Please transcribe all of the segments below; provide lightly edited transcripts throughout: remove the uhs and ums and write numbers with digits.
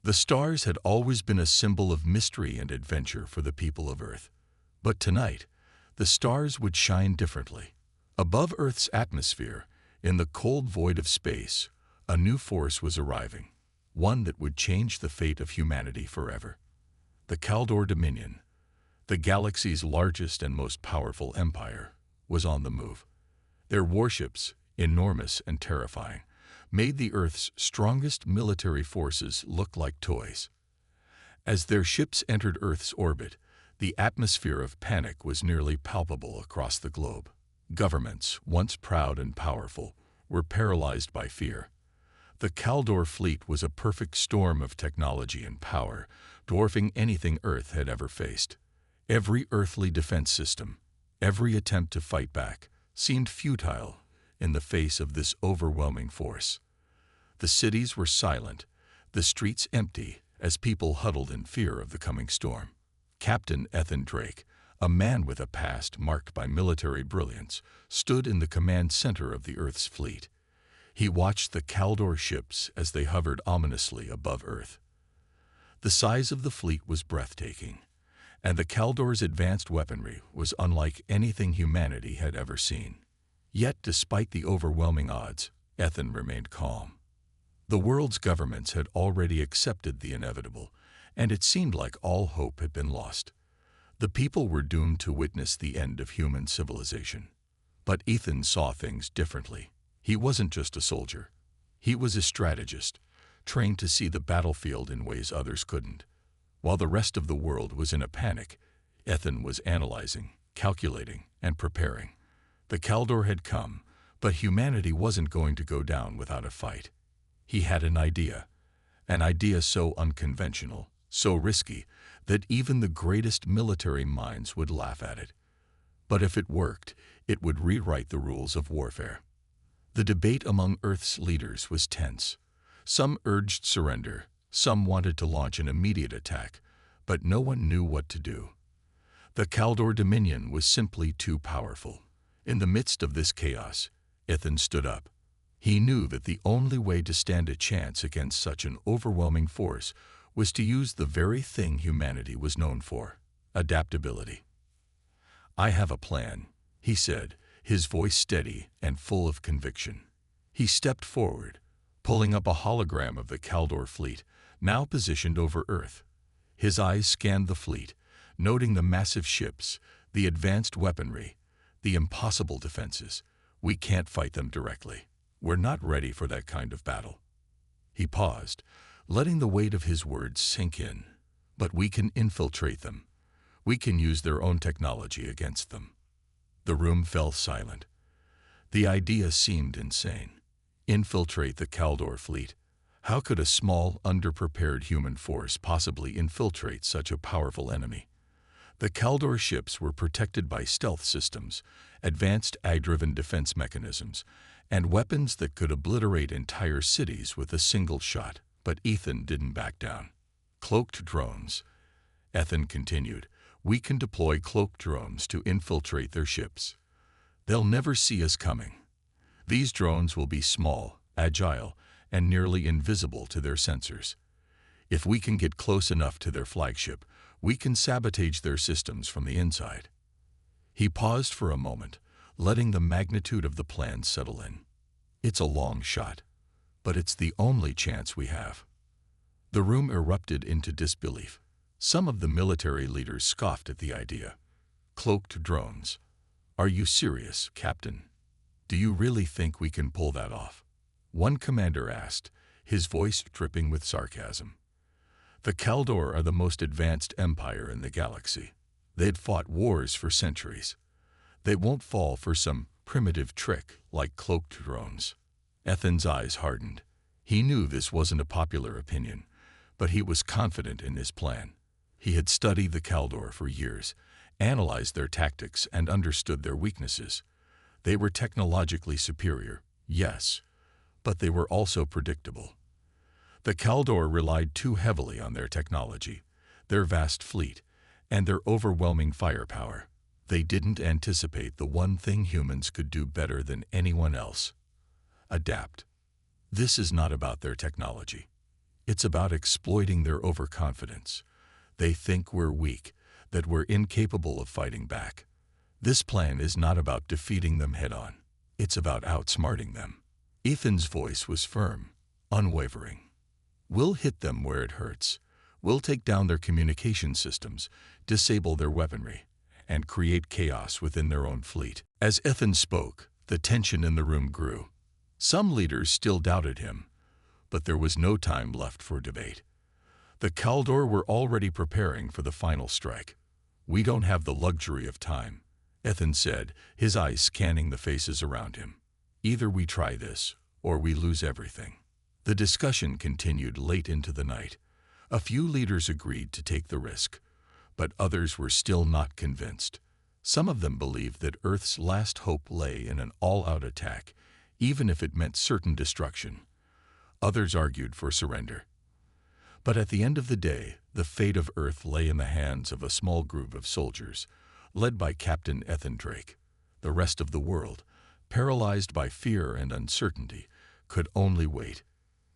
The stars had always been a symbol of mystery and adventure for the people of Earth. But tonight, the stars would shine differently. Above Earth's atmosphere, in the cold void of space, a new force was arriving, one that would change the fate of humanity forever. The Kaldor Dominion, the galaxy's largest and most powerful empire, was on the move. Their warships, enormous and terrifying, made the Earth's strongest military forces look like toys. As their ships entered Earth's orbit, the atmosphere of panic was nearly palpable across the globe. Governments, once proud and powerful, were paralyzed by fear. The Kaldor fleet was a perfect storm of technology and power, dwarfing anything Earth had ever faced. Every earthly defense system, every attempt to fight back, seemed futile in the face of this overwhelming force. The cities were silent, the streets empty, as people huddled in fear of the coming storm. Captain Ethan Drake, a man with a past marked by military brilliance, stood in the command center of the Earth's fleet. He watched the Kaldor ships as they hovered ominously above Earth. The size of the fleet was breathtaking, and the Kaldor's advanced weaponry was unlike anything humanity had ever seen. Yet, despite the overwhelming odds, Ethan remained calm. The world's governments had already accepted the inevitable, and it seemed like all hope had been lost. The people were doomed to witness the end of human civilization. But Ethan saw things differently. He wasn't just a soldier. He was a strategist, trained to see the battlefield in ways others couldn't. While the rest of the world was in a panic, Ethan was analyzing, calculating, and preparing. The Kaldor had come, but humanity wasn't going to go down without a fight. He had an idea so unconventional, so risky, that even the greatest military minds would laugh at it. But if it worked, it would rewrite the rules of warfare. The debate among Earth's leaders was tense. Some urged surrender, some wanted to launch an immediate attack, but no one knew what to do. The Kaldor Dominion was simply too powerful. In the midst of this chaos, Ethan stood up. He knew that the only way to stand a chance against such an overwhelming force was to use the very thing humanity was known for: adaptability. "I have a plan," he said, his voice steady and full of conviction. He stepped forward, pulling up a hologram of the Kaldor fleet, now positioned over Earth. His eyes scanned the fleet, noting the massive ships, the advanced weaponry, the impossible defenses. "We can't fight them directly. We're not ready for that kind of battle." He paused, letting the weight of his words sink in. "But we can infiltrate them. We can use their own technology against them." The room fell silent. The idea seemed insane. Infiltrate the Kaldor fleet. How could a small, underprepared human force possibly infiltrate such a powerful enemy? The Kaldor ships were protected by stealth systems, advanced AI-driven defense mechanisms, and weapons that could obliterate entire cities with a single shot. But Ethan didn't back down. "Cloaked drones," Ethan continued. "We can deploy cloaked drones to infiltrate their ships. They'll never see us coming. These drones will be small, agile, and nearly invisible to their sensors. If we can get close enough to their flagship, we can sabotage their systems from the inside." He paused for a moment, letting the magnitude of the plan settle in. "It's a long shot, but it's the only chance we have." The room erupted into disbelief. Some of the military leaders scoffed at the idea. "Cloaked drones? Are you serious, Captain? Do you really think we can pull that off?" One commander asked, his voice dripping with sarcasm. "The Kaldor are the most advanced empire in the galaxy. They'd fought wars for centuries. They won't fall for some primitive trick like cloaked drones." Ethan's eyes hardened. He knew this wasn't a popular opinion, but he was confident in his plan. He had studied the Kaldor for years, analyzed their tactics, and understood their weaknesses. They were technologically superior, yes, but they were also predictable. The Kaldor relied too heavily on their technology, their vast fleet, and their overwhelming firepower. They didn't anticipate the one thing humans could do better than anyone else: adapt. This is not about their technology. It's about exploiting their overconfidence. They think we're weak, that we're incapable of fighting back. This plan is not about defeating them head-on. It's about outsmarting them. Ethan's voice was firm, unwavering. We'll hit them where it hurts. We'll take down their communication systems, disable their weaponry, and create chaos within their own fleet. As Ethan spoke, the tension in the room grew. Some leaders still doubted him, but there was no time left for debate. The Kaldor were already preparing for the final strike. "We don't have the luxury of time," Ethan said, his eyes scanning the faces around him. "Either we try this, or we lose everything." The discussion continued late into the night. A few leaders agreed to take the risk, but others were still not convinced. Some of them believed that Earth's last hope lay in an all-out attack, even if it meant certain destruction. Others argued for surrender. But at the end of the day, the fate of Earth lay in the hands of a small group of soldiers, led by Captain Ethan Drake. The rest of the world, paralyzed by fear and uncertainty, could only wait.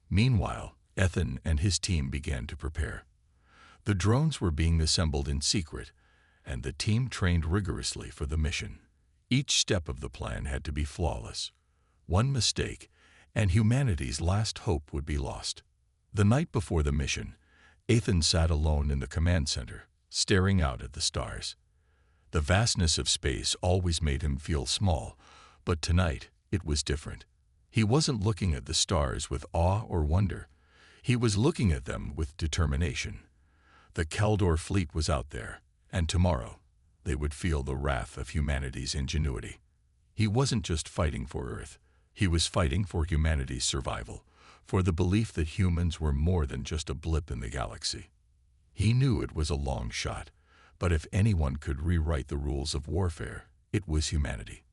Meanwhile, Ethan and his team began to prepare. The drones were being assembled in secret, and the team trained rigorously for the mission. Each step of the plan had to be flawless. One mistake, and humanity's last hope would be lost. The night before the mission, Ethan sat alone in the command center, staring out at the stars. The vastness of space always made him feel small, but tonight it was different. He wasn't looking at the stars with awe or wonder. He was looking at them with determination. The Kaldor fleet was out there, and tomorrow they would feel the wrath of humanity's ingenuity. He wasn't just fighting for Earth. He was fighting for humanity's survival, for the belief that humans were more than just a blip in the galaxy. He knew it was a long shot, but if anyone could rewrite the rules of warfare, it was humanity.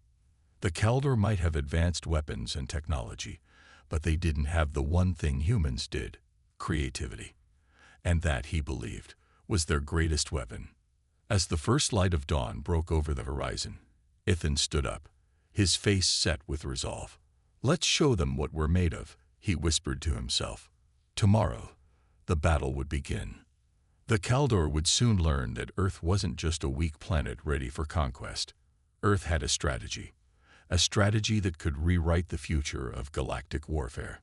The Kaldor might have advanced weapons and technology, but they didn't have the one thing humans did: creativity. And that, he believed, was their greatest weapon. As the first light of dawn broke over the horizon, Ethan stood up, his face set with resolve. "Let's show them what we're made of," he whispered to himself. Tomorrow, the battle would begin. The Kaldor would soon learn that Earth wasn't just a weak planet ready for conquest. Earth had a strategy that could rewrite the future of galactic warfare.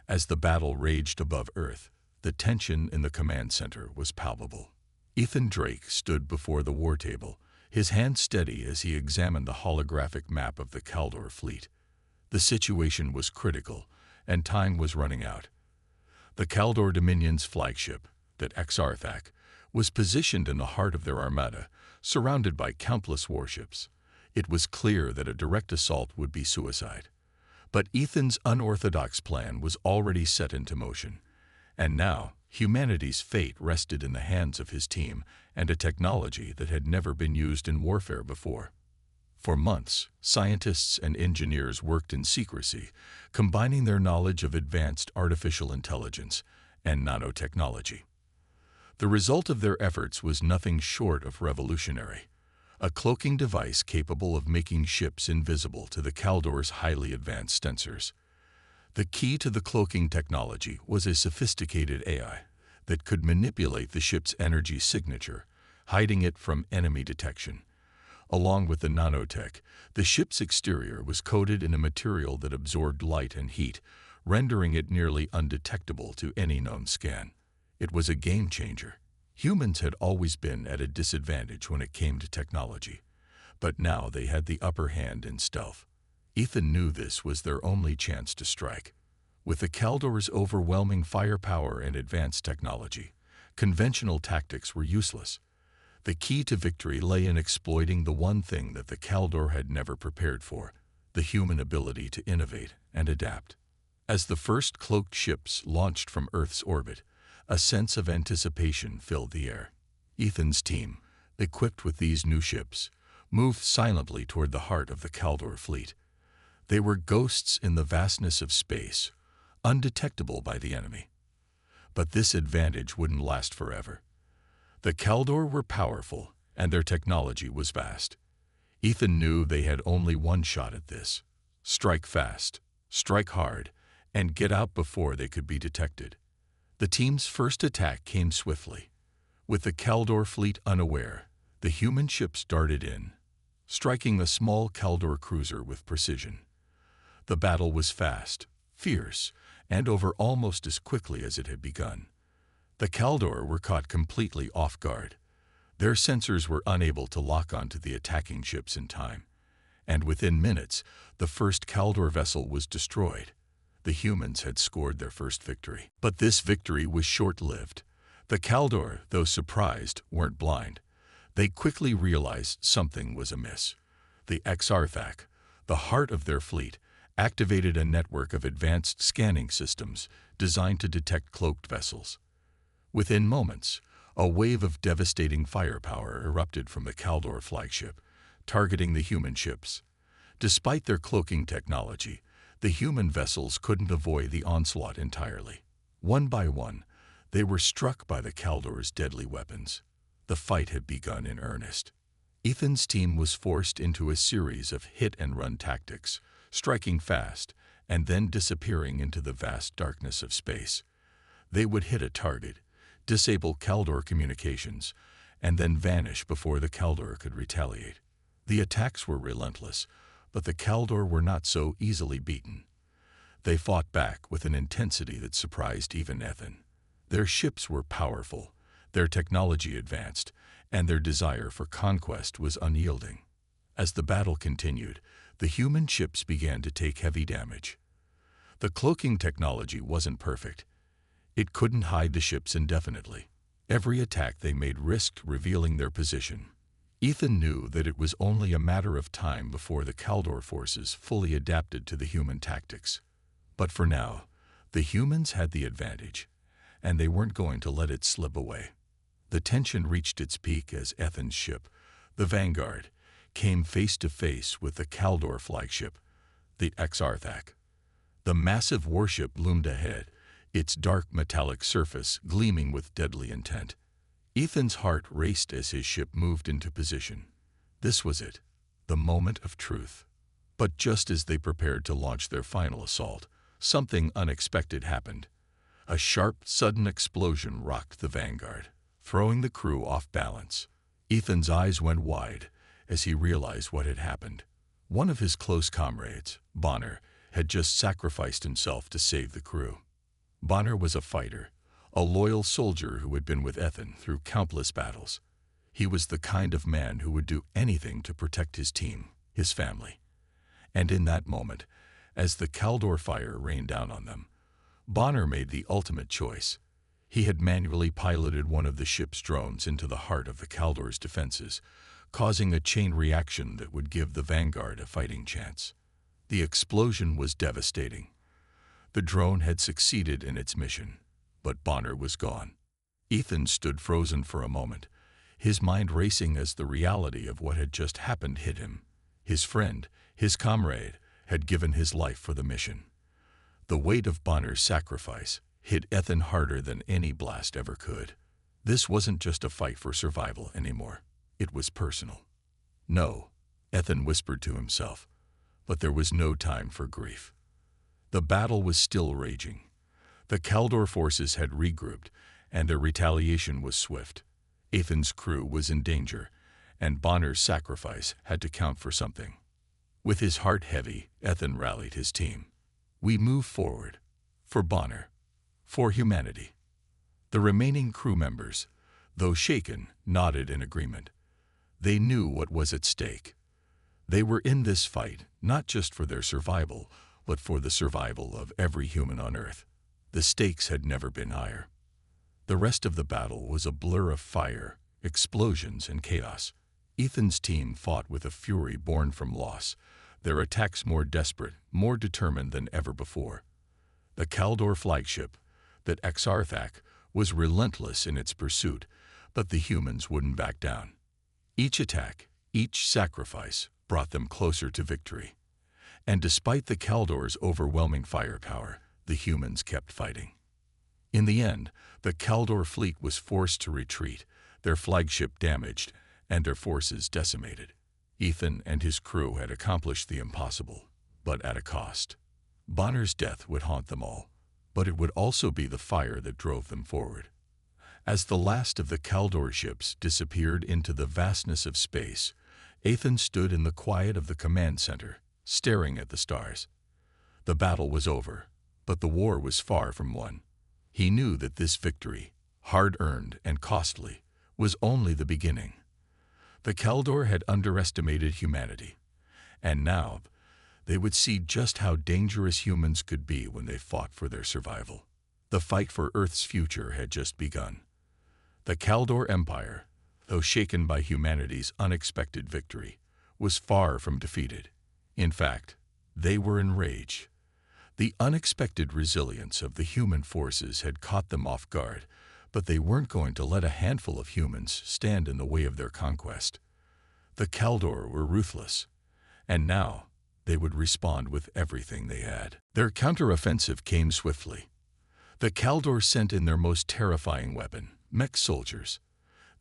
As the battle raged above Earth, the tension in the command center was palpable. Ethan Drake stood before the war table, his hand steady as he examined the holographic map of the Kaldor fleet. The situation was critical, and time was running out. The Kaldor Dominion's flagship, that Exarthak, was positioned in the heart of their armada, surrounded by countless warships. It was clear that a direct assault would be suicide. But Ethan's unorthodox plan was already set into motion, and now humanity's fate rested in the hands of his team and a technology that had never been used in warfare before. For months, scientists and engineers worked in secrecy, combining their knowledge of advanced artificial intelligence and nanotechnology. The result of their efforts was nothing short of revolutionary: a cloaking device capable of making ships invisible to the Kaldor's highly advanced sensors. The key to the cloaking technology was a sophisticated AI that could manipulate the ship's energy signature, hiding it from enemy detection. Along with the nanotech, the ship's exterior was coated in a material that absorbed light and heat, rendering it nearly undetectable to any known scan. It was a game changer. Humans had always been at a disadvantage when it came to technology, but now they had the upper hand in stealth. Ethan knew this was their only chance to strike. With the Kaldor's overwhelming firepower and advanced technology, conventional tactics were useless. The key to victory lay in exploiting the one thing that the Kaldor had never prepared for: the human ability to innovate and adapt. As the first cloaked ships launched from Earth's orbit, a sense of anticipation filled the air. Ethan's team, equipped with these new ships, moved silently toward the heart of the Kaldor fleet. They were ghosts in the vastness of space, undetectable by the enemy. But this advantage wouldn't last forever. The Kaldor were powerful, and their technology was vast. Ethan knew they had only one shot at this: strike fast, strike hard, and get out before they could be detected. The team's first attack came swiftly. With the Kaldor fleet unaware, the human ships darted in, striking the small Kaldor cruiser with precision. The battle was fast, fierce, and over almost as quickly as it had begun. The Kaldor were caught completely off guard. Their sensors were unable to lock onto the attacking ships in time, and within minutes, the first Kaldor vessel was destroyed. The humans had scored their first victory. But this victory was short-lived. The Kaldor, though surprised, weren't blind. They quickly realized something was amiss. The Exarthak, the heart of their fleet, activated a network of advanced scanning systems designed to detect cloaked vessels. Within moments, a wave of devastating firepower erupted from the Kaldor flagship, targeting the human ships. Despite their cloaking technology, the human vessels couldn't avoid the onslaught entirely. One by one, they were struck by the Kaldor's deadly weapons. The fight had begun in earnest. Ethan's team was forced into a series of hit-and-run tactics, striking fast and then disappearing into the vast darkness of space. They would hit a target, disable Kaldor communications, and then vanish before the Kaldor could retaliate. The attacks were relentless, but the Kaldor were not so easily beaten. They fought back with an intensity that surprised even Ethan. Their ships were powerful, their technology advanced, and their desire for conquest was unyielding. As the battle continued, the human ships began to take heavy damage. The cloaking technology wasn't perfect. It couldn't hide the ships indefinitely. Every attack they made risked revealing their position. Ethan knew that it was only a matter of time before the Kaldor forces fully adapted to the human tactics. But for now, the humans had the advantage, and they weren't going to let it slip away. The tension reached its peak as Ethan's ship, the Vanguard, came face to face with the Kaldor flagship, the Exarthak. The massive warship loomed ahead, its dark metallic surface gleaming with deadly intent. Ethan's heart raced as his ship moved into position. This was it, the moment of truth. But just as they prepared to launch their final assault, something unexpected happened. A sharp, sudden explosion rocked the Vanguard, throwing the crew off balance. Ethan's eyes went wide as he realized what had happened. One of his close comrades, Bonner, had just sacrificed himself to save the crew. Bonner was a fighter, a loyal soldier who had been with Ethan through countless battles. He was the kind of man who would do anything to protect his team, his family. And in that moment, as the Kaldor fire rained down on them, Bonner made the ultimate choice. He had manually piloted one of the ship's drones into the heart of the Kaldor's defenses, causing a chain reaction that would give the Vanguard a fighting chance. The explosion was devastating. The drone had succeeded in its mission, but Bonner was gone. Ethan stood frozen for a moment, his mind racing as the reality of what had just happened hit him. His friend, his comrade, had given his life for the mission. The weight of Bonner's sacrifice hit Ethan harder than any blast ever could. This wasn't just a fight for survival anymore. It was personal. No, Ethan whispered to himself, but there was no time for grief. The battle was still raging. The Kaldor forces had regrouped, and their retaliation was swift. Ethan's crew was in danger, and Bonner's sacrifice had to count for something. With his heart heavy, Ethan rallied his team. We move forward. For Bonner. For humanity. The remaining crew members, though shaken, nodded in agreement. They knew what was at stake. They were in this fight not just for their survival, but for the survival of every human on Earth. The stakes had never been higher. The rest of the battle was a blur of fire, explosions, and chaos. Ethan's team fought with a fury born from loss, their attacks more desperate, more determined than ever before. The Kaldor flagship, that Exarthak, was relentless in its pursuit, but the humans wouldn't back down. Each attack, each sacrifice, brought them closer to victory. And despite the Kaldor's overwhelming firepower, the humans kept fighting. In the end, the Kaldor fleet was forced to retreat, their flagship damaged, and their forces decimated. Ethan and his crew had accomplished the impossible, but at a cost. Bonner's death would haunt them all. but it would also be the fire that drove them forward. As the last of the Kaldor ships disappeared into the vastness of space, Ethan stood in the quiet of the command center, staring at the stars. The battle was over, but the war was far from won. He knew that this victory, hard-earned and costly, was only the beginning. The Kaldor had underestimated humanity, and now they would see just how dangerous humans could be when they fought for their survival. The fight for Earth's future had just begun. The Kaldor Empire, though shaken by humanity's unexpected victory, was far from defeated. In fact, they were enraged. The unexpected resilience of the human forces had caught them off guard, but they weren't going to let a handful of humans stand in the way of their conquest. The Kaldor were ruthless, and now they would respond with everything they had. Their counteroffensive came swiftly. The Kaldor sent in their most terrifying weapon, mech soldiers.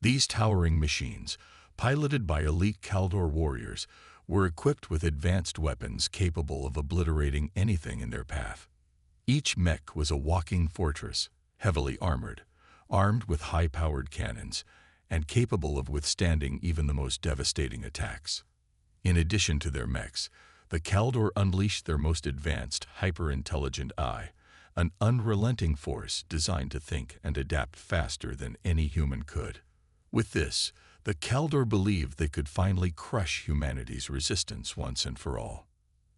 These towering machines, piloted by elite Kaldor warriors, were equipped with advanced weapons capable of obliterating anything in their path. Each mech was a walking fortress, heavily armored, armed with high-powered cannons, and capable of withstanding even the most devastating attacks. In addition to their mechs, the Kaldor unleashed their most advanced, hyper-intelligent eye, an unrelenting force designed to think and adapt faster than any human could. With this, the Kaldor believed they could finally crush humanity's resistance once and for all.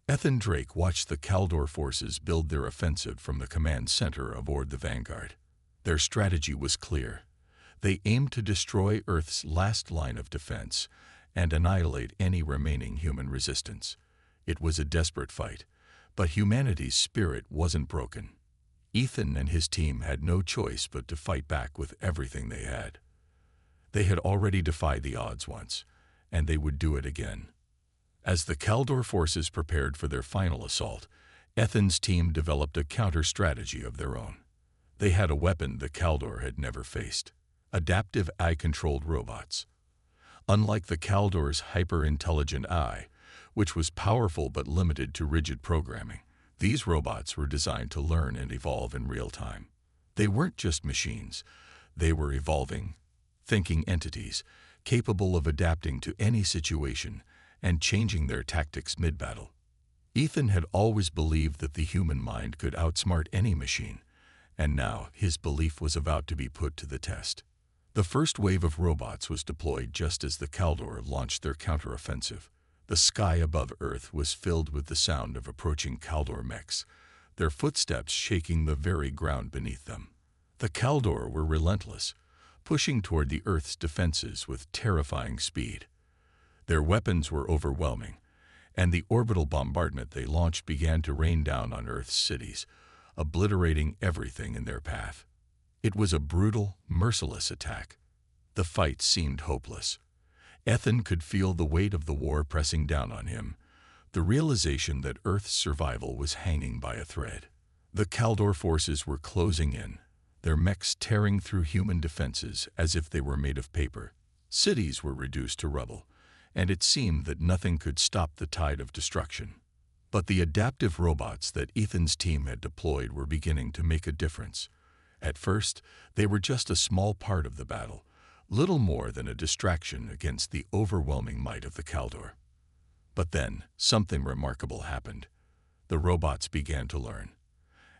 Ethan Drake watched the Kaldor forces build their offensive from the command center aboard the Vanguard. Their strategy was clear. They aimed to destroy Earth's last line of defense and annihilate any remaining human resistance. It was a desperate fight, but humanity's spirit wasn't broken. Ethan and his team had no choice but to fight back with everything they had. They had already defied the odds once, and they would do it again. As the Kaldor forces prepared for their final assault, Ethan's team developed a counter-strategy of their own. They had a weapon the Kaldor had never faced: adaptive eye-controlled robots. Unlike the Kaldor's hyper-intelligent eye, which was powerful but limited to rigid programming, these robots were designed to learn and evolve in real time. They weren't just machines. They were evolving, thinking entities, capable of adapting to any situation and changing their tactics mid-battle. Ethan had always believed that the human mind could outsmart any machine, and now his belief was about to be put to the test. The first wave of robots was deployed just as the Kaldor launched their counteroffensive. The sky above Earth was filled with the sound of approaching Kaldor mechs, their footsteps shaking the very ground beneath them. The Kaldor were relentless, pushing toward the Earth's defenses with terrifying speed. Their weapons were overwhelming, and the orbital bombardment they launched began to rain down on Earth's cities, obliterating everything in their path. It was a brutal, merciless attack. The fight seemed hopeless. Ethan could feel the weight of the war pressing down on him, the realization that Earth's survival was hanging by a thread. The Kaldor forces were closing in, their mechs tearing through human defenses as if they were made of paper. Cities were reduced to rubble, and it seemed that nothing could stop the tide of destruction. But the adaptive robots that Ethan's team had deployed were beginning to make a difference. At first, they were just a small part of the battle, little more than a distraction against the overwhelming might of the Kaldor. But then, something remarkable happened. The robots began to learn.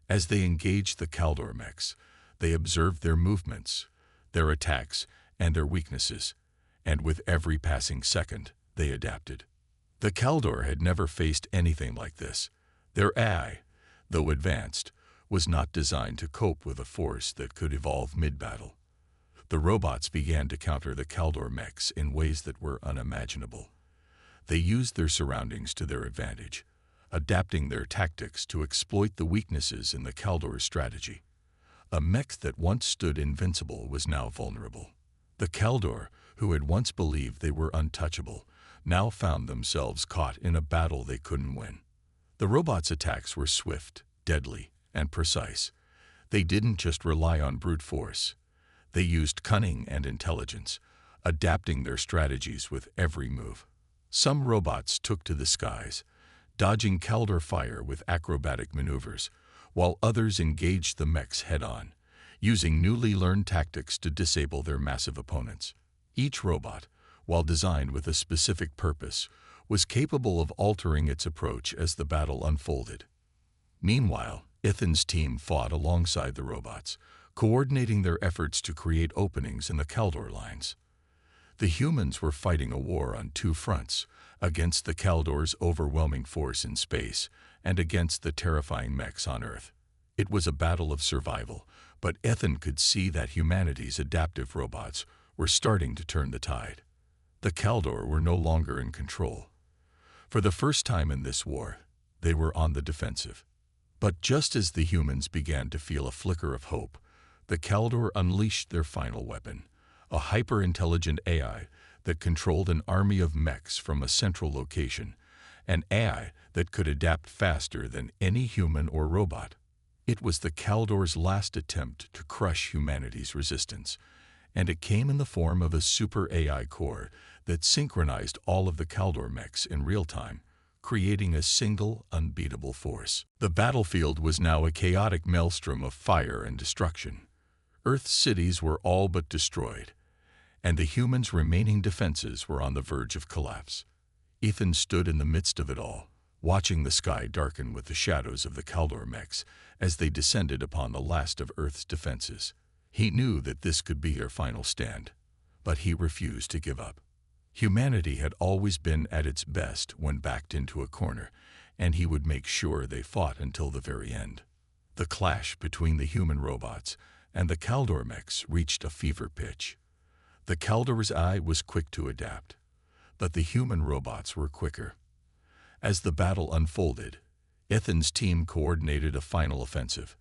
As they engaged the Kaldor mechs, they observed their movements, their attacks, and their weaknesses, and with every passing second, they adapted. The Kaldor had never faced anything like this. Their AI, though advanced, was not designed to cope with a force that could evolve mid-battle. The robots began to counter the Kaldor mechs in ways that were unimaginable. They used their surroundings to their advantage, adapting their tactics to exploit the weaknesses in the Kaldor's strategy. A mech that once stood invincible was now vulnerable. The Kaldor, who had once believed they were untouchable, now found themselves caught in a battle they couldn't win. The robots' attacks were swift, deadly, and precise. They didn't just rely on brute force. They used cunning and intelligence, adapting their strategies with every move. Some robots took to the skies, dodging Kaldor fire with acrobatic maneuvers, while others engaged the mechs head-on, using newly learned tactics to disable their massive opponents. Each robot, while designed with a specific purpose, was capable of altering its approach as the battle unfolded. Meanwhile, Ethan's team fought alongside the robots, coordinating their efforts to create openings in the Kaldor lines. The humans were fighting a war on two fronts, against the Kaldor's overwhelming force in space and against the terrifying mechs on Earth. It was a battle of survival, but Ethan could see that humanity's adaptive robots were starting to turn the tide. The Kaldor were no longer in control. For the first time in this war, they were on the defensive. But just as the humans began to feel a flicker of hope, the Kaldor unleashed their final weapon, a hyper-intelligent AI that controlled an army of mechs from a central location, an AI that could adapt faster than any human or robot. It was the Kaldor's last attempt to crush humanity's resistance, and it came in the form of a super AI core that synchronized all of the Kaldor mechs in real time, creating a single, unbeatable force. The battlefield was now a chaotic maelstrom of fire and destruction. Earth's cities were all but destroyed, and the humans' remaining defenses were on the verge of collapse. Ethan stood in the midst of it all, watching the sky darken with the shadows of the Kaldor mechs as they descended upon the last of Earth's defenses. He knew that this could be their final stand, but he refused to give up. Humanity had always been at its best when backed into a corner, and he would make sure they fought until the very end. The clash between the human robots and the Kaldor mechs reached a fever pitch. The Kaldor's eye was quick to adapt, but the human robots were quicker. As the battle unfolded, Ethan's team coordinated a final offensive,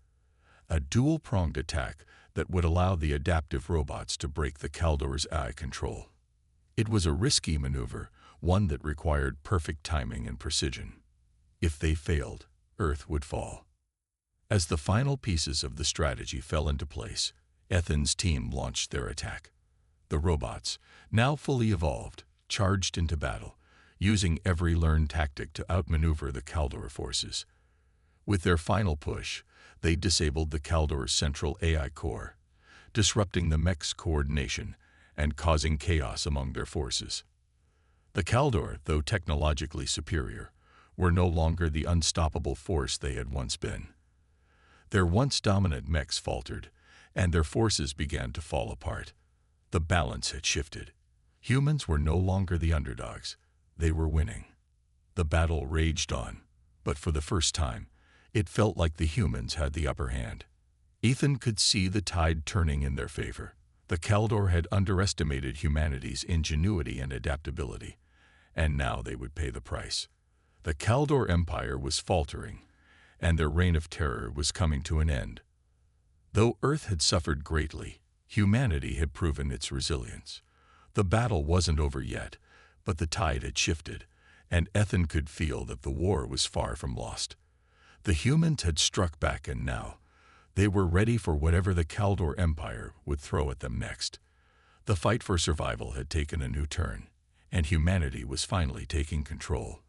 a dual-pronged attack that would allow the adaptive robots to break the Kaldor's eye control. It was a risky maneuver, one that required perfect timing and precision. If they failed, Earth would fall. As the final pieces of the strategy fell into place, Ethan's team launched their attack. The robots, now fully evolved, charged into battle, using every learned tactic to outmaneuver the Kaldor forces. With their final push, they disabled the Kaldor's central AI core, disrupting the mech's coordination and causing chaos among their forces. The Kaldor, though technologically superior, were no longer the unstoppable force they had once been. Their once dominant mechs faltered, and their forces began to fall apart. The balance had shifted. Humans were no longer the underdogs. They were winning. The battle raged on, but for the first time, it felt like the humans had the upper hand. Ethan could see the tide turning in their favor. The Kaldor had underestimated humanity's ingenuity and adaptability, and now they would pay the price. The Kaldor Empire was faltering, and their reign of terror was coming to an end. Though Earth had suffered greatly, humanity had proven its resilience. The battle wasn't over yet, but the tide had shifted, and Ethan could feel that the war was far from lost. The humans had struck back, and now they were ready for whatever the Kaldor Empire would throw at them next. The fight for survival had taken a new turn, and humanity was finally taking control.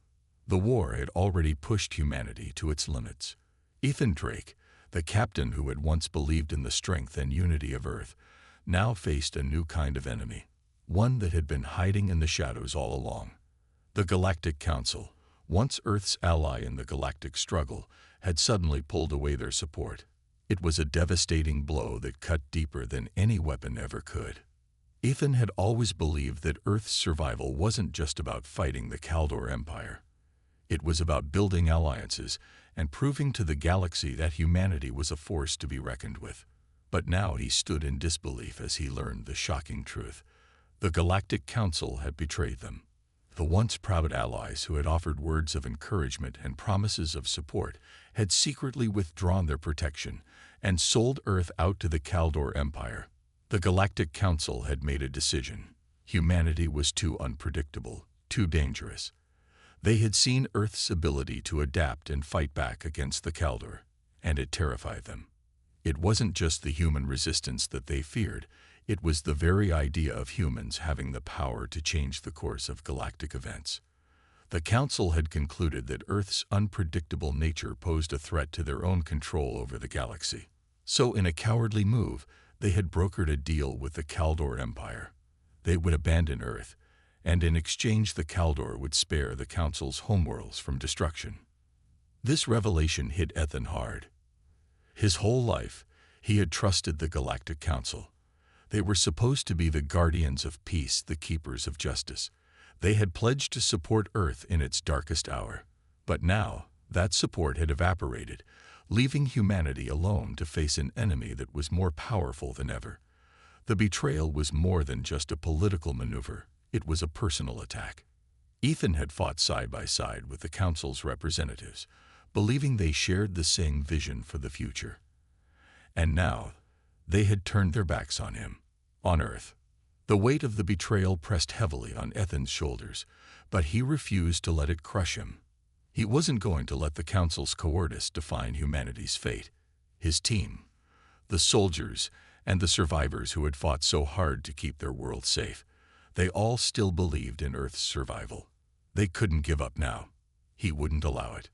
The war had already pushed humanity to its limits. Ethan Drake, the captain who had once believed in the strength and unity of Earth, now faced a new kind of enemy, one that had been hiding in the shadows all along. The Galactic Council, once Earth's ally in the galactic struggle, had suddenly pulled away their support. It was a devastating blow that cut deeper than any weapon ever could. Ethan had always believed that Earth's survival wasn't just about fighting the Kaldor Empire. It was about building alliances and proving to the galaxy that humanity was a force to be reckoned with. But now he stood in disbelief as he learned the shocking truth. The Galactic Council had betrayed them. The once proud allies who had offered words of encouragement and promises of support had secretly withdrawn their protection and sold Earth out to the Kaldor Empire. The Galactic Council had made a decision. Humanity was too unpredictable, too dangerous. They had seen Earth's ability to adapt and fight back against the Kaldor, and it terrified them. It wasn't just the human resistance that they feared, it was the very idea of humans having the power to change the course of galactic events. The Council had concluded that Earth's unpredictable nature posed a threat to their own control over the galaxy. So in a cowardly move, they had brokered a deal with the Kaldor Empire. They would abandon Earth, and in exchange the Kaldor would spare the Council's homeworlds from destruction. This revelation hit Ethan hard. His whole life, he had trusted the Galactic Council. They were supposed to be the guardians of peace, the keepers of justice. They had pledged to support Earth in its darkest hour. But now, that support had evaporated, leaving humanity alone to face an enemy that was more powerful than ever. The betrayal was more than just a political maneuver. It was a personal attack. Ethan had fought side by side with the Council's representatives, believing they shared the same vision for the future. And now, they had turned their backs on him, on Earth. The weight of the betrayal pressed heavily on Ethan's shoulders, but he refused to let it crush him. He wasn't going to let the Council's cowardice define humanity's fate. His team, the soldiers and the survivors who had fought so hard to keep their world safe, they all still believed in Earth's survival. They couldn't give up now. He wouldn't allow it.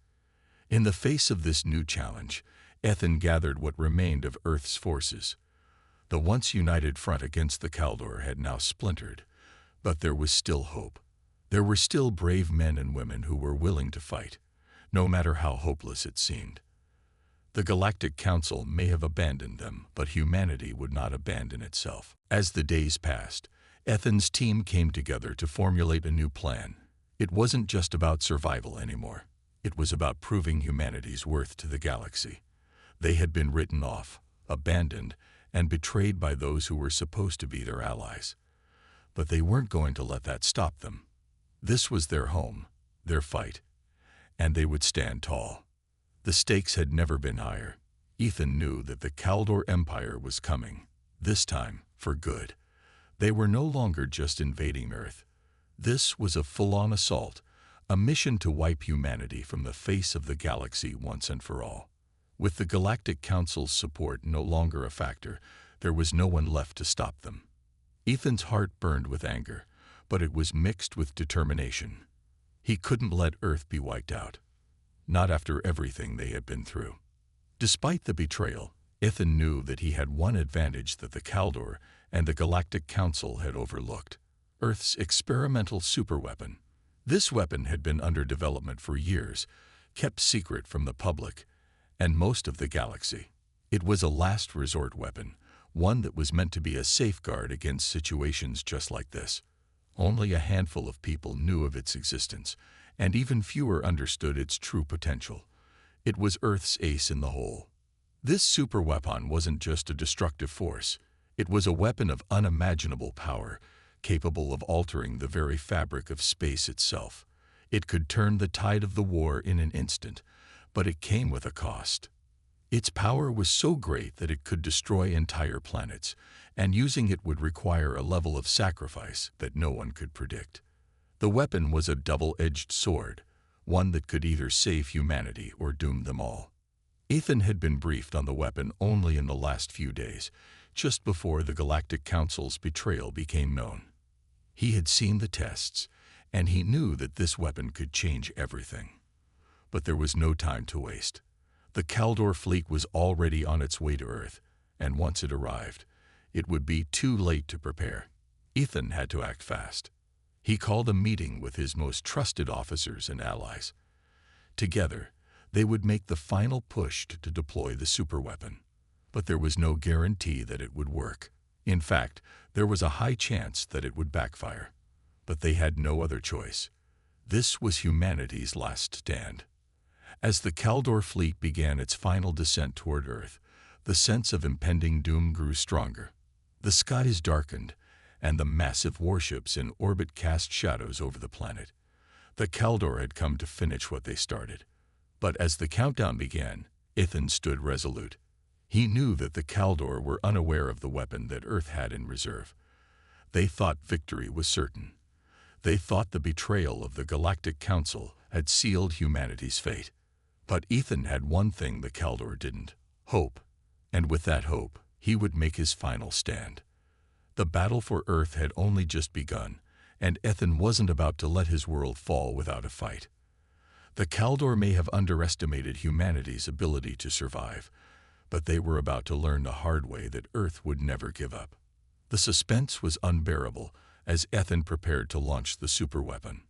In the face of this new challenge, Ethan gathered what remained of Earth's forces. The once united front against the Kaldor had now splintered, but there was still hope. There were still brave men and women who were willing to fight, no matter how hopeless it seemed. The Galactic Council may have abandoned them, but humanity would not abandon itself. As the days passed, Ethan's team came together to formulate a new plan. It wasn't just about survival anymore. It was about proving humanity's worth to the galaxy. They had been written off, abandoned, and betrayed by those who were supposed to be their allies. But they weren't going to let that stop them. This was their home, their fight, and they would stand tall. The stakes had never been higher. Ethan knew that the Kaldor Empire was coming, this time for good. They were no longer just invading Earth. This was a full-on assault, a mission to wipe humanity from the face of the galaxy once and for all. With the Galactic Council's support no longer a factor, there was no one left to stop them. Ethan's heart burned with anger, but it was mixed with determination. He couldn't let Earth be wiped out. Not after everything they had been through. Despite the betrayal, Ethan knew that he had one advantage that the Kaldor and the Galactic Council had overlooked: Earth's experimental superweapon. This weapon had been under development for years, kept secret from the public and most of the galaxy. It was a last resort weapon, one that was meant to be a safeguard against situations just like this. Only a handful of people knew of its existence, and even fewer understood its true potential. It was Earth's ace in the hole. This superweapon wasn't just a destructive force. It was a weapon of unimaginable power, capable of altering the very fabric of space itself. It could turn the tide of the war in an instant, but it came with a cost. Its power was so great that it could destroy entire planets, and using it would require a level of sacrifice that no one could predict. The weapon was a double-edged sword, one that could either save humanity or doom them all. Ethan had been briefed on the weapon only in the last few days, just before the Galactic Council's betrayal became known. He had seen the tests, and he knew that this weapon could change everything. But there was no time to waste. The Kaldor fleet was already on its way to Earth, and once it arrived, it would be too late to prepare. Ethan had to act fast. He called a meeting with his most trusted officers and allies. Together, they would make the final push to deploy the superweapon. But there was no guarantee that it would work. In fact, there was a high chance that it would backfire. But they had no other choice. This was humanity's last stand. As the Kaldor fleet began its final descent toward Earth, the sense of impending doom grew stronger. The skies darkened, and the massive warships in orbit cast shadows over the planet. The Kaldor had come to finish what they started. But as the countdown began, Ethan stood resolute. He knew that the Kaldor were unaware of the weapon that Earth had in reserve. They thought victory was certain. They thought the betrayal of the Galactic Council had sealed humanity's fate. But Ethan had one thing the Kaldor didn't: hope. And with that hope, he would make his final stand. The battle for Earth had only just begun, and Ethan wasn't about to let his world fall without a fight. The Kaldor may have underestimated humanity's ability to survive, but they were about to learn the hard way that Earth would never give up. The suspense was unbearable as Ethan prepared to launch the superweapon.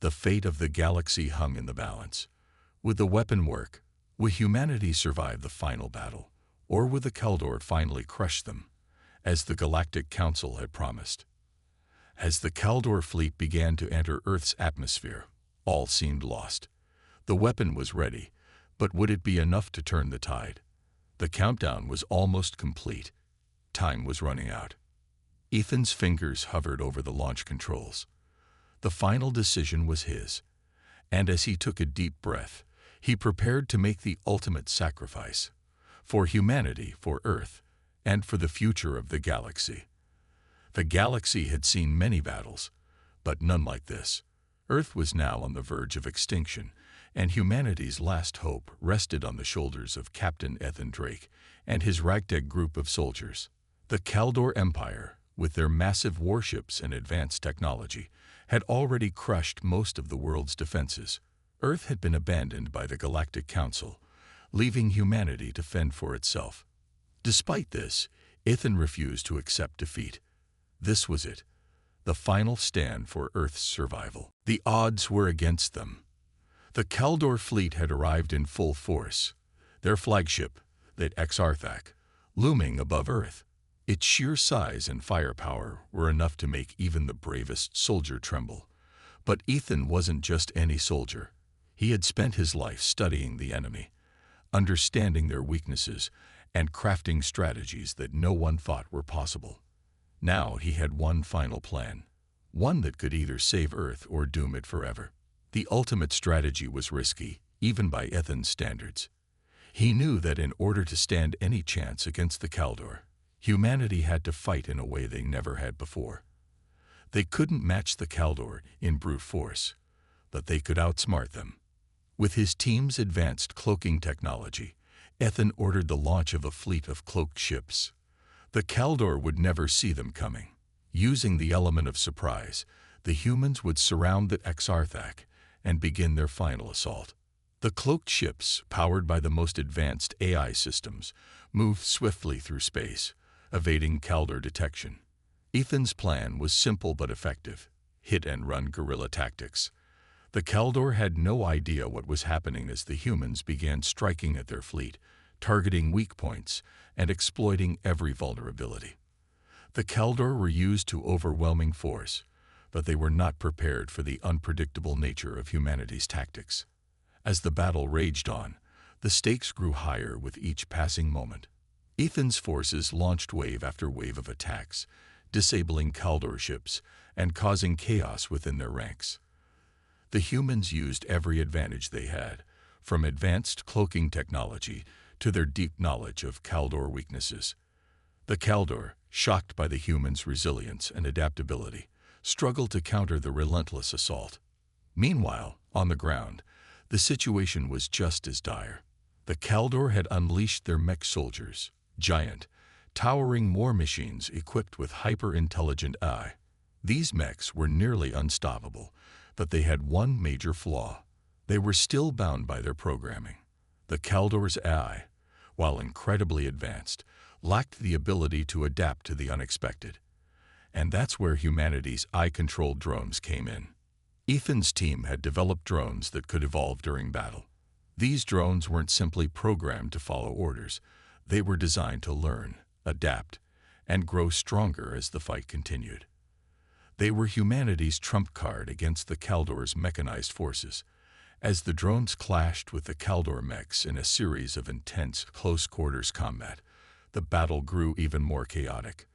The fate of the galaxy hung in the balance. Would the weapon work? Would humanity survive the final battle? Or would the Kaldor finally crush them, as the Galactic Council had promised? As the Kaldor fleet began to enter Earth's atmosphere, all seemed lost. The weapon was ready, but would it be enough to turn the tide? The countdown was almost complete. Time was running out. Ethan's fingers hovered over the launch controls. The final decision was his, and as he took a deep breath, he prepared to make the ultimate sacrifice for humanity, for Earth, and for the future of the galaxy. The galaxy had seen many battles, but none like this. Earth was now on the verge of extinction, and humanity's last hope rested on the shoulders of Captain Ethan Drake and his ragtag group of soldiers. The Kaldor Empire, with their massive warships and advanced technology, had already crushed most of the world's defenses. Earth had been abandoned by the Galactic Council, leaving humanity to fend for itself. Despite this, Ethan refused to accept defeat. This was it, the final stand for Earth's survival. The odds were against them. The Kaldor fleet had arrived in full force, their flagship, the Exarthak, looming above Earth. Its sheer size and firepower were enough to make even the bravest soldier tremble. But Ethan wasn't just any soldier. He had spent his life studying the enemy, understanding their weaknesses, and crafting strategies that no one thought were possible. Now he had one final plan, one that could either save Earth or doom it forever. The ultimate strategy was risky, even by Ethan's standards. He knew that in order to stand any chance against the Kaldor, humanity had to fight in a way they never had before. They couldn't match the Kaldor in brute force, but they could outsmart them. With his team's advanced cloaking technology, Ethan ordered the launch of a fleet of cloaked ships. The Kaldor would never see them coming. Using the element of surprise, the humans would surround the Exarthak and begin their final assault. The cloaked ships, powered by the most advanced AI systems, moved swiftly through space, evading Kaldor detection. Ethan's plan was simple but effective: hit-and-run guerrilla tactics. The Kaldor had no idea what was happening as the humans began striking at their fleet, targeting weak points and exploiting every vulnerability. The Kaldor were used to overwhelming force, but they were not prepared for the unpredictable nature of humanity's tactics. As the battle raged on, the stakes grew higher with each passing moment. Ethan's forces launched wave after wave of attacks, disabling Kaldor ships and causing chaos within their ranks. The humans used every advantage they had, from advanced cloaking technology to their deep knowledge of Kaldor weaknesses. The Kaldor, shocked by the humans' resilience and adaptability, struggled to counter the relentless assault. Meanwhile, on the ground, the situation was just as dire. The Kaldor had unleashed their mech soldiers, giant, towering war machines equipped with hyper-intelligent AI. These mechs were nearly unstoppable, but they had one major flaw. They were still bound by their programming. The Kaldor's AI, while incredibly advanced, lacked the ability to adapt to the unexpected. And that's where humanity's AI-controlled drones came in. Ethan's team had developed drones that could evolve during battle. These drones weren't simply programmed to follow orders. They were designed to learn, adapt, and grow stronger as the fight continued. They were humanity's trump card against the Kaldor's mechanized forces. As the drones clashed with the Kaldor mechs in a series of intense close-quarters combat, the battle grew even more chaotic.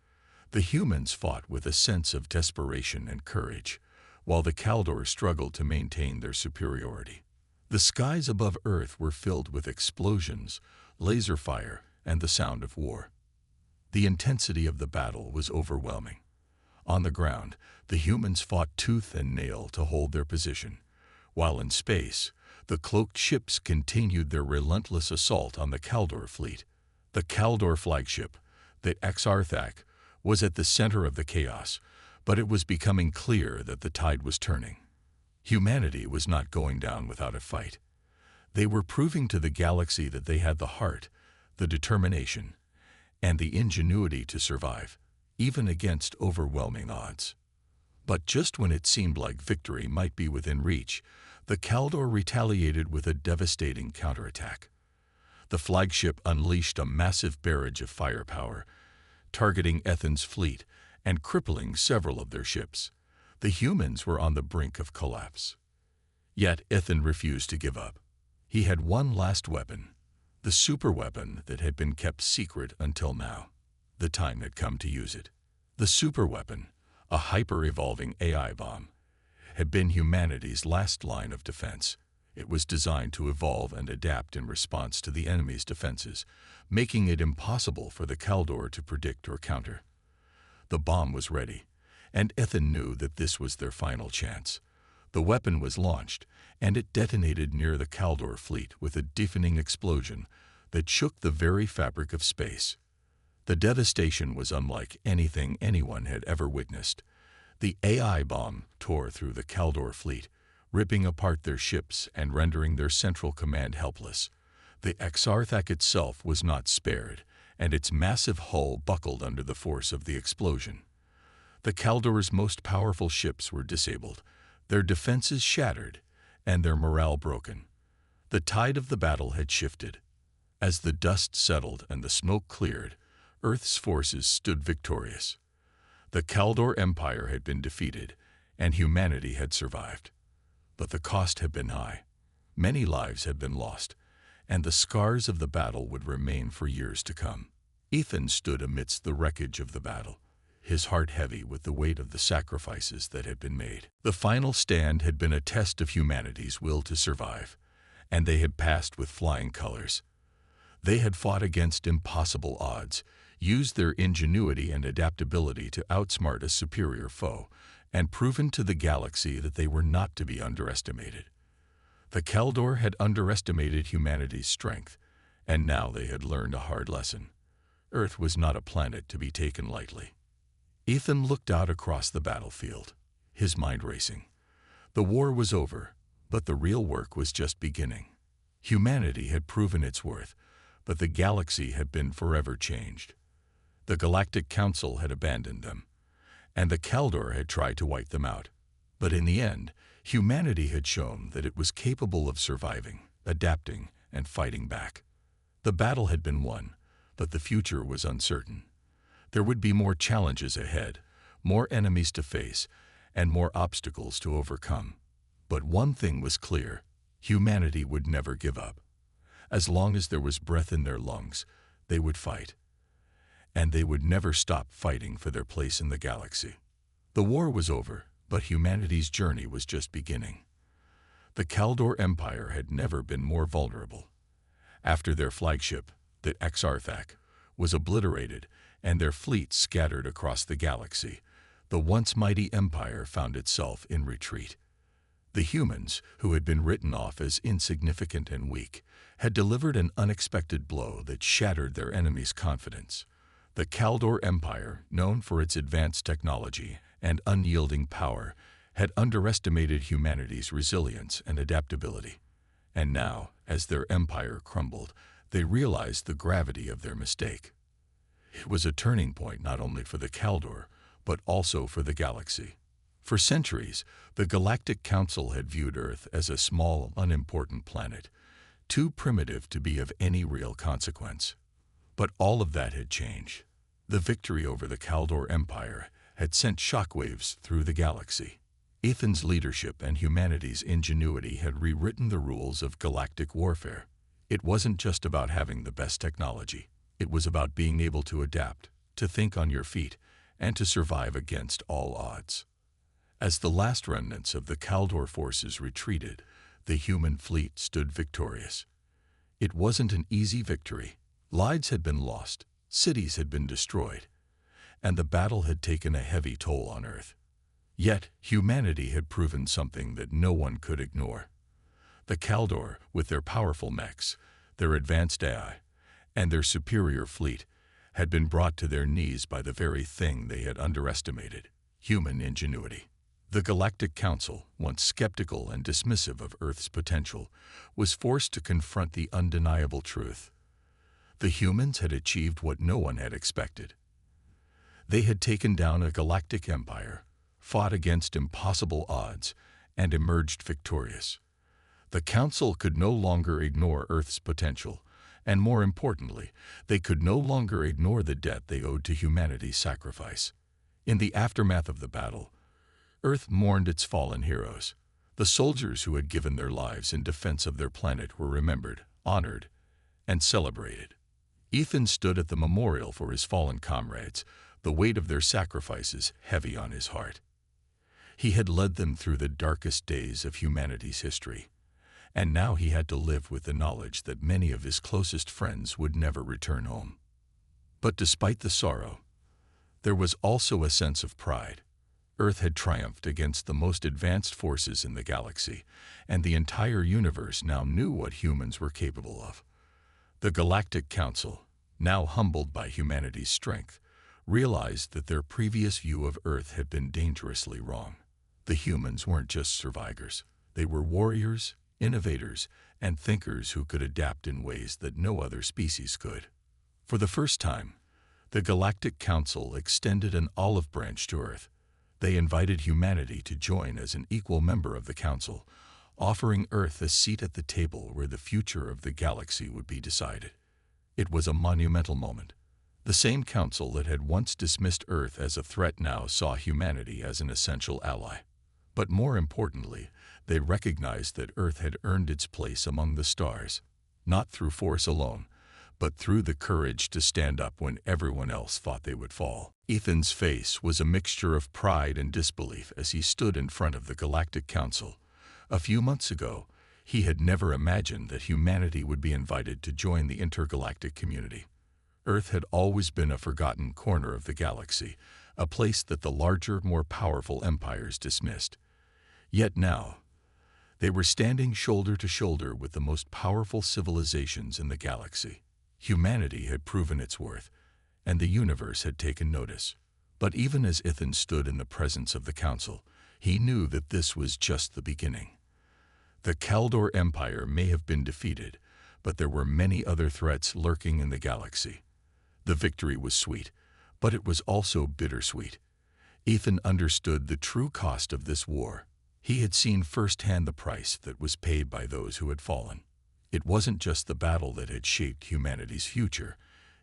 The humans fought with a sense of desperation and courage, while the Kaldor struggled to maintain their superiority. The skies above Earth were filled with explosions, laser fire, and the sound of war. The intensity of the battle was overwhelming. On the ground, the humans fought tooth and nail to hold their position, while in space, the cloaked ships continued their relentless assault on the Kaldor fleet. The Kaldor flagship, the Exarthak, was at the center of the chaos, But it was becoming clear that the tide was turning. Humanity was not going down without a fight. They were proving to the galaxy that they had the heart, the determination, and the ingenuity to survive, even against overwhelming odds. But just when it seemed like victory might be within reach, the Kaldor retaliated with a devastating counterattack. The flagship unleashed a massive barrage of firepower, targeting Ethan's fleet and crippling several of their ships. The humans were on the brink of collapse. Yet Ethan refused to give up. He had one last weapon, the superweapon that had been kept secret until now. The time had come to use it. The superweapon, a hyper-evolving AI bomb, had been humanity's last line of defense. It was designed to evolve and adapt in response to the enemy's defenses, making it impossible for the Kaldor to predict or counter. The bomb was ready, and Ethan knew that this was their final chance. The weapon was launched, and it detonated near the Kaldor fleet with a deafening explosion that shook the very fabric of space. The devastation was unlike anything anyone had ever witnessed. The AI bomb tore through the Kaldor fleet, ripping apart their ships and rendering their central command helpless. The Exarthak itself was not spared, and its massive hull buckled under the force of the explosion. The Kaldor's most powerful ships were disabled, their defenses shattered, and their morale broken. The tide of the battle had shifted. As the dust settled and the smoke cleared, Earth's forces stood victorious. The Kaldor Empire had been defeated, and humanity had survived. But the cost had been high. Many lives had been lost, and the scars of the battle would remain for years to come. Ethan stood amidst the wreckage of the battle, his heart heavy with the weight of the sacrifices that had been made. The final stand had been a test of humanity's will to survive, and they had passed with flying colors. They had fought against impossible odds, used their ingenuity and adaptability to outsmart a superior foe, and proven to the galaxy that they were not to be underestimated. The Kaldor had underestimated humanity's strength, and now they had learned a hard lesson. Earth was not a planet to be taken lightly. Ethan looked out across the battlefield, his mind racing. The war was over, but the real work was just beginning. Humanity had proven its worth, but the galaxy had been forever changed. The Galactic Council had abandoned them, and the Kaldor had tried to wipe them out. But in the end, humanity had shown that it was capable of surviving, adapting, and fighting back. The battle had been won, but the future was uncertain. There would be more challenges ahead, more enemies to face, and more obstacles to overcome. But one thing was clear: humanity would never give up. As long as there was breath in their lungs, they would fight. And they would never stop fighting for their place in the galaxy. The war was over, but humanity's journey was just beginning. The Kaldor Empire had never been more vulnerable. After their flagship, the Exarthak, was obliterated and their fleet scattered across the galaxy, the once mighty empire found itself in retreat. The humans, who had been written off as insignificant and weak, had delivered an unexpected blow that shattered their enemies' confidence. The Kaldor Empire, known for its advanced technology and unyielding power, had underestimated humanity's resilience and adaptability. And now, as their empire crumbled, they realized the gravity of their mistake. It was a turning point not only for the Kaldor, but also for the galaxy. For centuries, the Galactic Council had viewed Earth as a small, unimportant planet, too primitive to be of any real consequence. But all of that had changed. The victory over the Kaldor Empire had sent shockwaves through the galaxy. Ethan's leadership and humanity's ingenuity had rewritten the rules of galactic warfare. It wasn't just about having the best technology. It was about being able to adapt, to think on your feet, and to survive against all odds. As the last remnants of the Kaldor forces retreated, the human fleet stood victorious. It wasn't an easy victory. Lives had been lost, cities had been destroyed, and the battle had taken a heavy toll on Earth. Yet, humanity had proven something that no one could ignore. The Kaldor, with their powerful mechs, their advanced AI, and their superior fleet, had been brought to their knees by the very thing they had underestimated: human ingenuity. The Galactic Council, once skeptical and dismissive of Earth's potential, was forced to confront the undeniable truth. The humans had achieved what no one had expected. They had taken down a galactic empire, fought against impossible odds, and emerged victorious. The Council could no longer ignore Earth's potential, and more importantly, they could no longer ignore the debt they owed to humanity's sacrifice. In the aftermath of the battle, Earth mourned its fallen heroes. The soldiers who had given their lives in defense of their planet were remembered, honored, and celebrated. Ethan stood at the memorial for his fallen comrades, the weight of their sacrifices heavy on his heart. He had led them through the darkest days of humanity's history, and now he had to live with the knowledge that many of his closest friends would never return home. But despite the sorrow, there was also a sense of pride. Earth had triumphed against the most advanced forces in the galaxy, and the entire universe now knew what humans were capable of. The Galactic Council, now humbled by humanity's strength, realized that their previous view of Earth had been dangerously wrong. The humans weren't just survivors. They were warriors, innovators, and thinkers who could adapt in ways that no other species could. For the first time, the Galactic Council extended an olive branch to Earth. They invited humanity to join as an equal member of the Council, offering Earth a seat at the table where the future of the galaxy would be decided. It was a monumental moment. The same Council that had once dismissed Earth as a threat now saw humanity as an essential ally. But more importantly, they recognized that Earth had earned its place among the stars, not through force alone, but through the courage to stand up when everyone else thought they would fall. Ethan's face was a mixture of pride and disbelief as he stood in front of the Galactic Council. A few months ago, he had never imagined that humanity would be invited to join the intergalactic community. Earth had always been a forgotten corner of the galaxy, a place that the larger, more powerful empires dismissed. Yet now, they were standing shoulder to shoulder with the most powerful civilizations in the galaxy. Humanity had proven its worth, and the universe had taken notice. But even as Ethan stood in the presence of the Council, he knew that this was just the beginning. The Kaldor Empire may have been defeated, but there were many other threats lurking in the galaxy. The victory was sweet, but it was also bittersweet. Ethan understood the true cost of this war. He had seen firsthand the price that was paid by those who had fallen. It wasn't just the battle that had shaped humanity's future.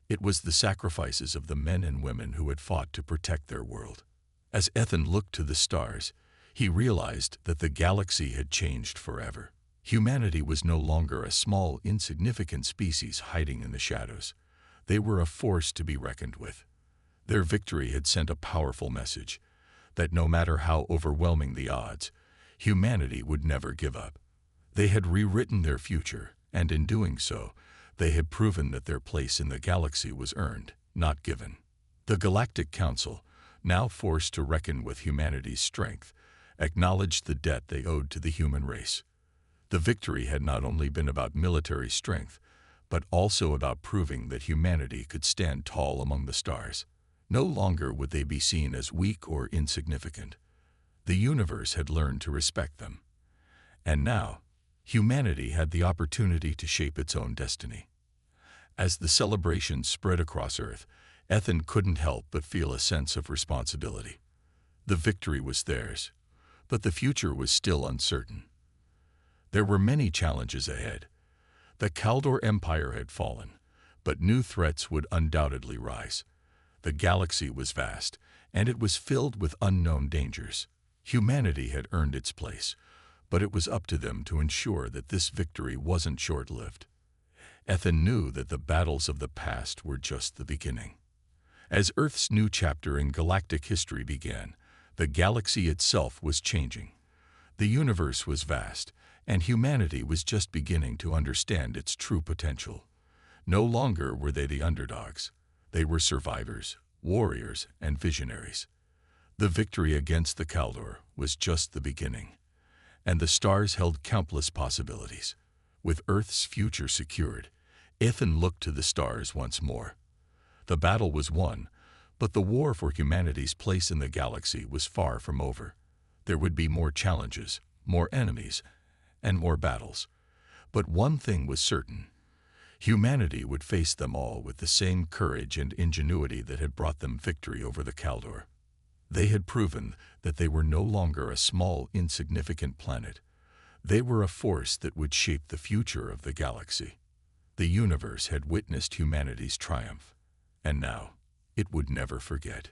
It was the sacrifices of the men and women who had fought to protect their world. As Ethan looked to the stars, he realized that the galaxy had changed forever. Humanity was no longer a small, insignificant species hiding in the shadows. They were a force to be reckoned with. Their victory had sent a powerful message that no matter how overwhelming the odds, humanity would never give up. They had rewritten their future, and in doing so, they had proven that their place in the galaxy was earned, not given. The Galactic Council, now forced to reckon with humanity's strength, acknowledged the debt they owed to the human race. The victory had not only been about military strength, but also about proving that humanity could stand tall among the stars. No longer would they be seen as weak or insignificant. The universe had learned to respect them. And now, humanity had the opportunity to shape its own destiny. As the celebration spread across Earth, Ethan couldn't help but feel a sense of responsibility. The victory was theirs, but the future was still uncertain. There were many challenges ahead. The Kaldor Empire had fallen, but new threats would undoubtedly rise. The galaxy was vast, and it was filled with unknown dangers. Humanity had earned its place, but it was up to them to ensure that this victory wasn't short-lived. Ethan knew that the battles of the past were just the beginning. As Earth's new chapter in galactic history began, the galaxy itself was changing. The universe was vast, and humanity was just beginning to understand its true potential. No longer were they the underdogs. They were survivors, warriors, and visionaries. The victory against the Kaldor was just the beginning, and the stars held countless possibilities. With Earth's future secured, Ethan looked to the stars once more. The battle was won, But the war for humanity's place in the galaxy was far from over. There would be more challenges, more enemies, and more battles. But one thing was certain. Humanity would face them all with the same courage and ingenuity that had brought them victory over the Kaldor. They had proven that they were no longer a small, insignificant planet. They were a force that would shape the future of the galaxy. The universe had witnessed humanity's triumph, and now it would never forget.